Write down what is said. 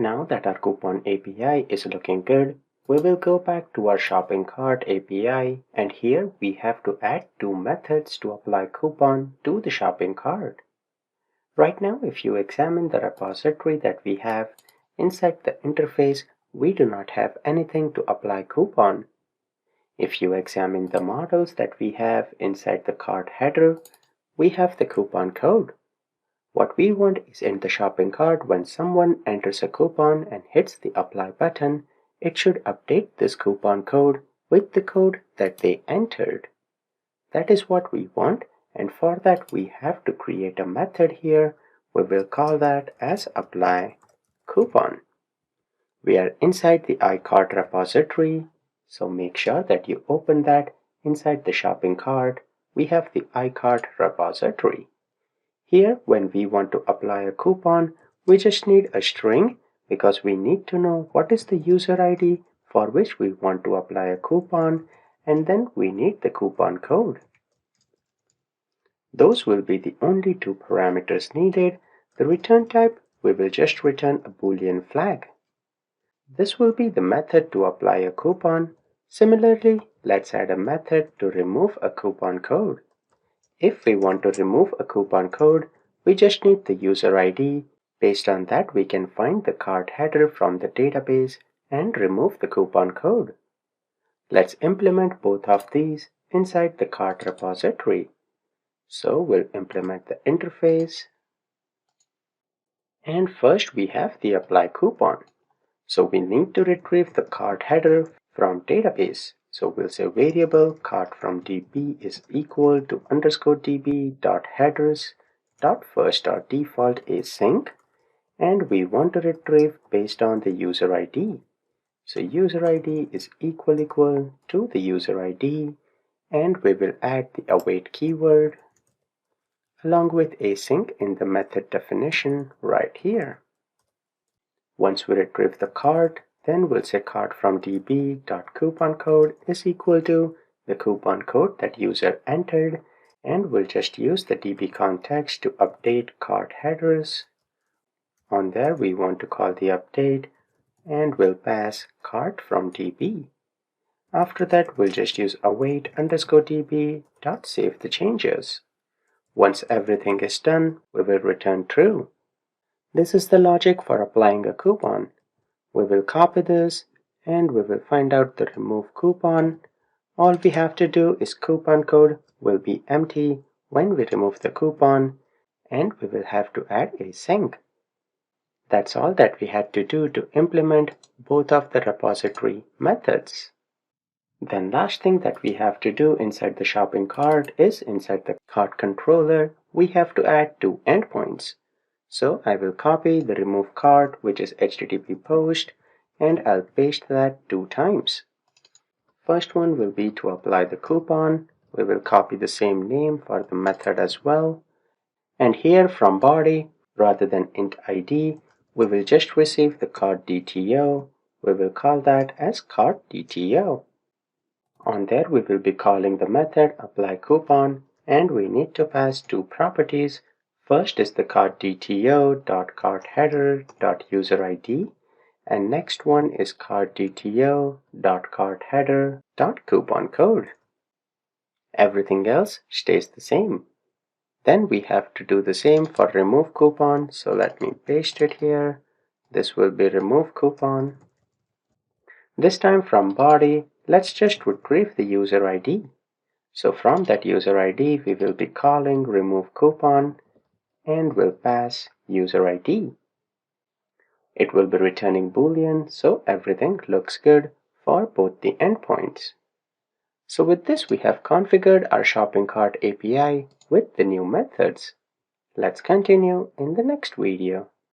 Now that our coupon API is looking good, we will go back to our shopping cart API, and here we have to add two methods to apply coupon to the shopping cart. Right now, if you examine the repository that we have inside the interface, we do not have anything to apply coupon. If you examine the models that we have inside the cart header, we have the coupon code. What we want is in the shopping cart, when someone enters a coupon and hits the apply button, it should update this coupon code with the code that they entered. That is what we want, and for that we have to create a method here. We will call that as apply coupon. We are inside the iCart repository, so make sure that you open that. Inside the shopping cart, we have the iCart repository. Here, when we want to apply a coupon, we just need a string because we need to know what is the user ID for which we want to apply a coupon, and then we need the coupon code. Those will be the only two parameters needed. The return type, we will just return a Boolean flag. This will be the method to apply a coupon. Similarly, let's add a method to remove a coupon code. If we want to remove a coupon code, we just need the user ID. Based on that, we can find the cart header from the database and remove the coupon code. Let's implement both of these inside the cart repository. So we'll implement the interface. And first we have the apply coupon. So we need to retrieve the cart header from database. So we'll say variable cart from DB is equal to _DB dot headers dot first dot default async, and we want to retrieve based on the user ID. So user ID is equal to the user ID, and we will add the await keyword along with async in the method definition right here. Once we retrieve the cart, then we'll say cart from db.coupon code is equal to the coupon code that user entered, and we'll just use the db context to update cart headers. On there we want to call the update, and we'll pass cart from db. After that we'll just use await _db dot save the changes. Once everything is done, we will return true. This is the logic for applying a coupon. We will copy this and we will find out the remove coupon. All we have to do is coupon code will be empty when we remove the coupon, and we will have to add async. That's all that we had to do to implement both of the repository methods. Then last thing that we have to do inside the shopping cart is inside the cart controller, we have to add two endpoints. So I will copy the remove cart, which is HTTP post, and I'll paste that 2 times. First one will be to apply the coupon. We will copy the same name for the method as well. And here from body, rather than int ID, we will just receive the cart DTO. We will call that as cart DTO. On there we will be calling the method apply coupon, and we need to pass 2 properties. First is the cart DTO.cart header.user ID, and next one is cart DTO.cart header.coupon code. Everything else stays the same. Then we have to do the same for remove coupon, so let me paste it here. This will be remove coupon. This time from body, let's just retrieve the user ID. So from that user ID, we will be calling remove coupon, and we'll pass user ID. It will be returning Boolean, so everything looks good for both the endpoints. So with this, we have configured our shopping cart API with the new methods. Let's continue in the next video.